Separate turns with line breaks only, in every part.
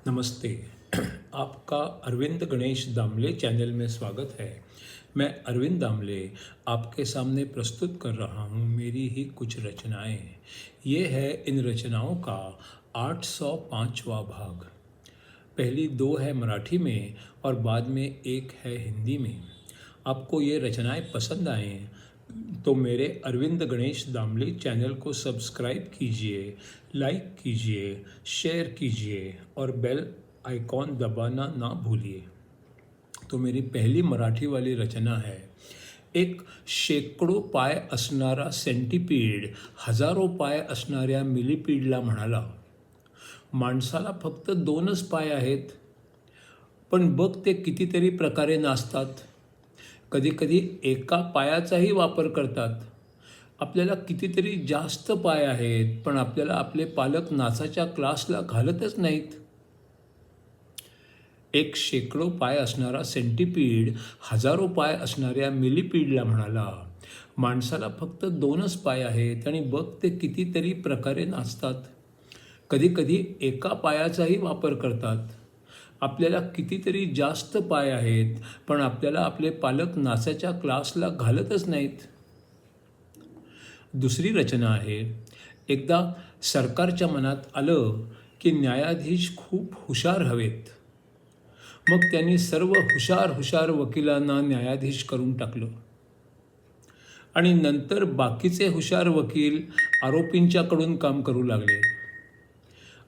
नमस्ते। आपका अरविंद गणेश दामले चैनल में स्वागत है। मैं अरविंद दामले आपके सामने प्रस्तुत कर रहा हूँ मेरी ही कुछ रचनाएं। ये है इन रचनाओं का 805वां भाग। पहली दो है मराठी में और बाद में एक है हिंदी में। आपको ये रचनाएं पसंद आएँ तो मेरे अरविंद गणेश दामले चैनल को सब्सक्राइब कीजिए, लाइक कीजिए, शेयर कीजिए और बेल आइकॉन दबाना ना भूलिए। तो मेरी पहली मराठी वाली रचना है। एक शेकडो पाय असणारा सेंटीपीड हजारो पाय असणाऱ्या मिलीपीडला म्हणाला, माणसाला फक्त 2च पाय आहेत, पण बघ ते कितीतरी प्रकारे नाचतात. कधीकधी एका पायाचाही वापर करतात. आपल्याला कितीतरी जास्त पाय आहेत, पण आपल्याला आपले पालक नाचाच्या क्लासला घालतच नाहीत. एक शेकडो पाय असणारा सेंटीपीड हजारो पाय असणाऱ्या मिलीपीडला म्हणाला, माणसाला फक्त 2च पाय आहेत आणि बघ ते कितीतरी प्रकारे नाचतात. कधीकधी एका पायाचाही वापर करतात. आपल्याला कितीतरी जास्त पाय आहेत, पण आपल्याला आपले पालक नाचाच्या क्लासला घालतच नाहीत. दुसरी रचना आहे. एकदा सरकारच्या मनात आलं की न्यायाधीश खूप हुशार हवेत. मग त्यांनी सर्व हुशार वकिलांना न्यायाधीश करून टाकलं. आणि नंतर बाकीचे हुशार वकील आरोपींच्याकडून काम करू लागले.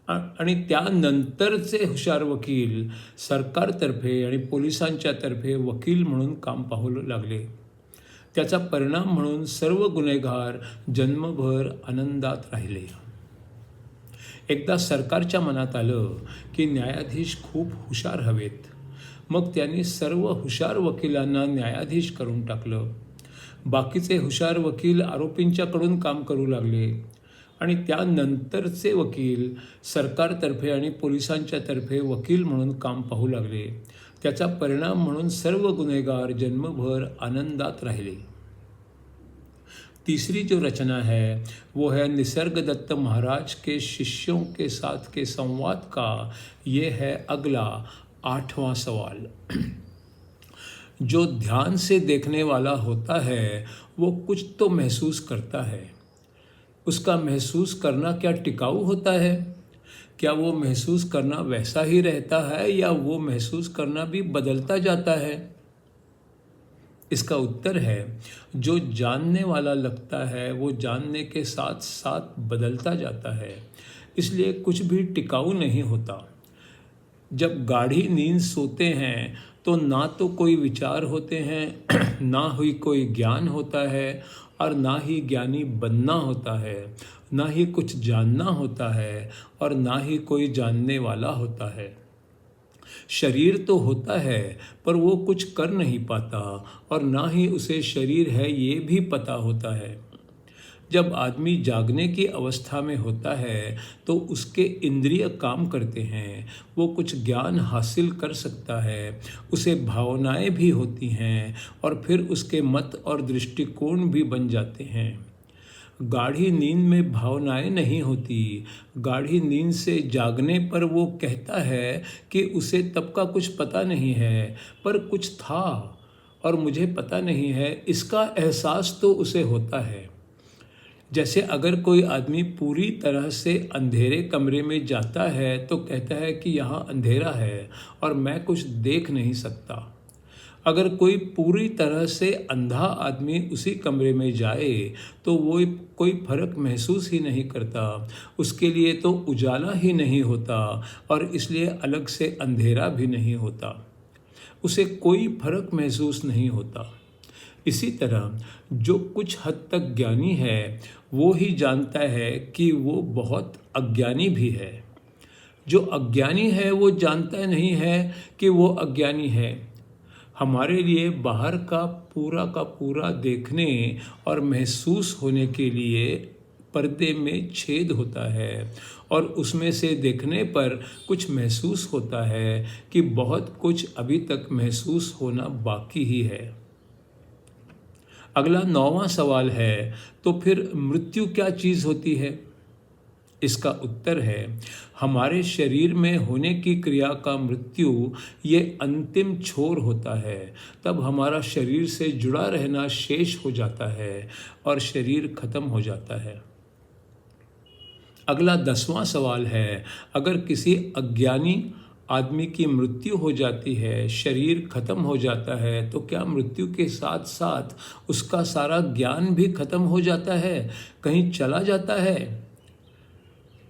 आणि त्यानंतरचे हुशार वकील सरकारतर्फे आणि पोलिसांच्या तर्फे वकील म्हणून काम पाहू लागले. त्याचा परिणाम म्हणून सर्व गुन्हेगार जन्मभर आनंदात राहिले. एकदा सरकारच्या मनात आलं की न्यायाधीश खूप हुशार हवेत. मग त्यांनी सर्व हुशार वकिलांना न्यायाधीश करून टाकलं. बाकीचे हुशार वकील आरोपींच्याकडून काम करू लागले. आणि त्यानंतरचे वकील सरकारतर्फे आणि पोलिसांच्या तर्फे वकील म्हणून काम पाहू लागले. त्याचा परिणाम म्हणून सर्व गुन्हेगार जन्मभर आनंदात राहिले. तीसरी जो रचना है वो है निसर्गदत्त महाराज के शिष्यों के साथ के संवाद का। ये है अगला 8वां सवाल। जो ध्यान से देखने वाला होता है वो कुछ तो महसूस करता है। उसका महसूस करना क्या टिकाऊ होता है? क्या वो महसूस करना वैसा ही रहता है या वो महसूस करना भी बदलता जाता है? इसका उत्तर है, जो जानने वाला लगता है वो जानने के साथ साथ बदलता जाता है, इसलिए कुछ भी टिकाऊ नहीं होता। जब गाढ़ी नींद सोते हैं तो ना तो कोई विचार होते हैं, ना ही कोई ज्ञान होता है और ना ही ज्ञानी बनना होता है, ना ही कुछ जानना होता है और ना ही कोई जानने वाला होता है। शरीर तो होता है पर वो कुछ कर नहीं पाता और ना ही उसे शरीर है ये भी पता होता है। जब आदमी जागने की अवस्था में होता है तो उसके इंद्रिय काम करते हैं, वो कुछ ज्ञान हासिल कर सकता है, उसे भावनाएं भी होती हैं और फिर उसके मत और दृष्टिकोण भी बन जाते हैं। गाढ़ी नींद में भावनाएं नहीं होती। गाढ़ी नींद से जागने पर वो कहता है कि उसे तब का कुछ पता नहीं है, पर कुछ था और मुझे पता नहीं है, इसका एहसास तो उसे होता है। जैसे अगर कोई आदमी पूरी तरह से अंधेरे कमरे में जाता है तो कहता है कि यहाँ अंधेरा है और मैं कुछ देख नहीं सकता। अगर कोई पूरी तरह से अंधा आदमी उसी कमरे में जाए तो वो कोई फर्क महसूस ही नहीं करता। उसके लिए तो उजाला ही नहीं होता और इसलिए अलग से अंधेरा भी नहीं होता। उसे कोई फर्क महसूस नहीं होता। इसी तरह जो कुछ हद तक ज्ञानी है वो ही जानता है कि वो बहुत अज्ञानी भी है। जो अज्ञानी है वो जानता नहीं है कि वो अज्ञानी है। हमारे लिए बाहर का पूरा देखने और महसूस होने के लिए पर्दे में छेद होता है और उसमें से देखने पर कुछ महसूस होता है कि बहुत कुछ अभी तक महसूस होना बाकी ही है। अगला 9वां सवाल है, तो फिर मृत्यु क्या चीज़ होती है? इसका उत्तर है हमारे शरीर में होने की क्रिया का मृत्यु ये अंतिम छोर होता है। तब हमारा शरीर से जुड़ा रहना शेष हो जाता है और शरीर खत्म हो जाता है। अगला 10वां सवाल है, अगर किसी अज्ञानी आदमी की मृत्यु हो जाती है, शरीर खत्म हो जाता है, तो क्या मृत्यु के साथ साथ उसका सारा ज्ञान भी खत्म हो जाता है, कहीं चला जाता है?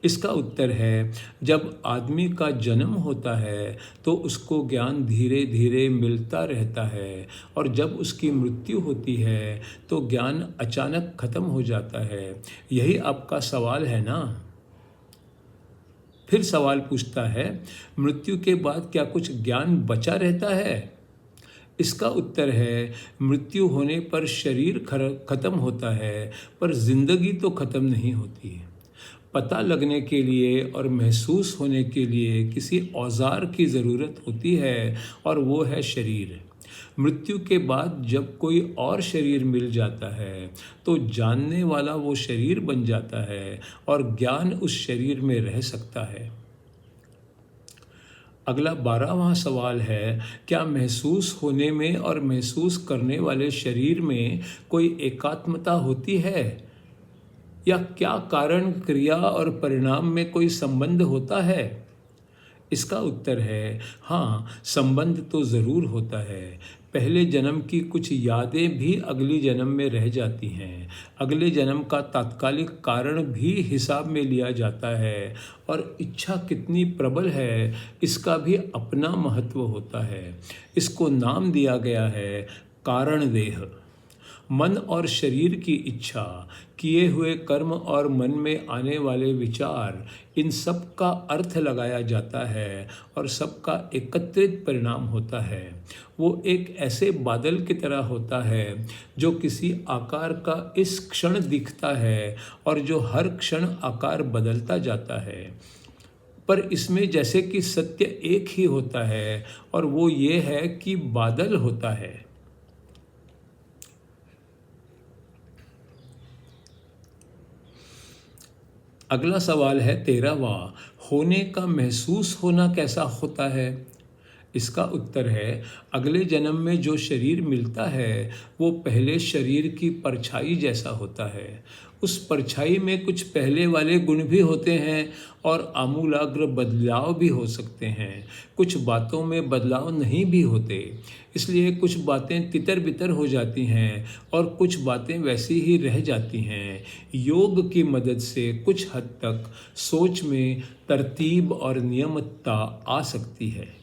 इसका उत्तर है जब आदमी का जन्म होता है तो उसको ज्ञान धीरे धीरे मिलता रहता है और जब उसकी मृत्यु होती है तो ज्ञान अचानक खत्म हो जाता है। यही आपका सवाल है ना? फिर सवाल पूछता है, मृत्यु के बाद क्या कुछ ज्ञान बचा रहता है? इसका उत्तर है मृत्यु होने पर शरीर खत्म होता है पर जिंदगी तो खत्म नहीं होती। पता लगने के लिए और महसूस होने के लिए किसी औजार की ज़रूरत होती है और वो है शरीर। मृत्यु के बाद जब कोई और शरीर मिल जाता है तो जानने वाला वो शरीर बन जाता है और ज्ञान उस शरीर में रह सकता है। अगला 12वां सवाल है, क्या महसूस होने में और महसूस करने वाले शरीर में कोई एकात्मता होती है या क्या कारण क्रिया और परिणाम में कोई संबंध होता है? इसका उत्तर है हाँ, संबंध तो ज़रूर होता है। पहले जन्म की कुछ यादें भी अगले जन्म में रह जाती हैं। अगले जन्म का तात्कालिक कारण भी हिसाब में लिया जाता है और इच्छा कितनी प्रबल है इसका भी अपना महत्व होता है। इसको नाम दिया गया है कारण देह। मन और शरीर की इच्छा, किए हुए कर्म और मन में आने वाले विचार, इन सब का अर्थ लगाया जाता है और सबका एकत्रित परिणाम होता है। वो एक ऐसे बादल की तरह होता है जो किसी आकार का इस क्षण दिखता है और जो हर क्षण आकार बदलता जाता है, पर इसमें जैसे कि सत्य एक ही होता है और वो ये है कि बादल होता है। अगला सवाल है 13वां, होने का महसूस होना कैसा होता है? इसका उत्तर है अगले जन्म में जो शरीर मिलता है वो पहले शरीर की परछाई जैसा होता है। उस परछाई में कुछ पहले वाले गुण भी होते हैं और आमूलाग्र बदलाव भी हो सकते हैं। कुछ बातों में बदलाव नहीं भी होते, इसलिए कुछ बातें तितर बितर हो जाती हैं और कुछ बातें वैसी ही रह जाती हैं। योग की मदद से कुछ हद तक सोच में तरतीब और नियमितता आ सकती है।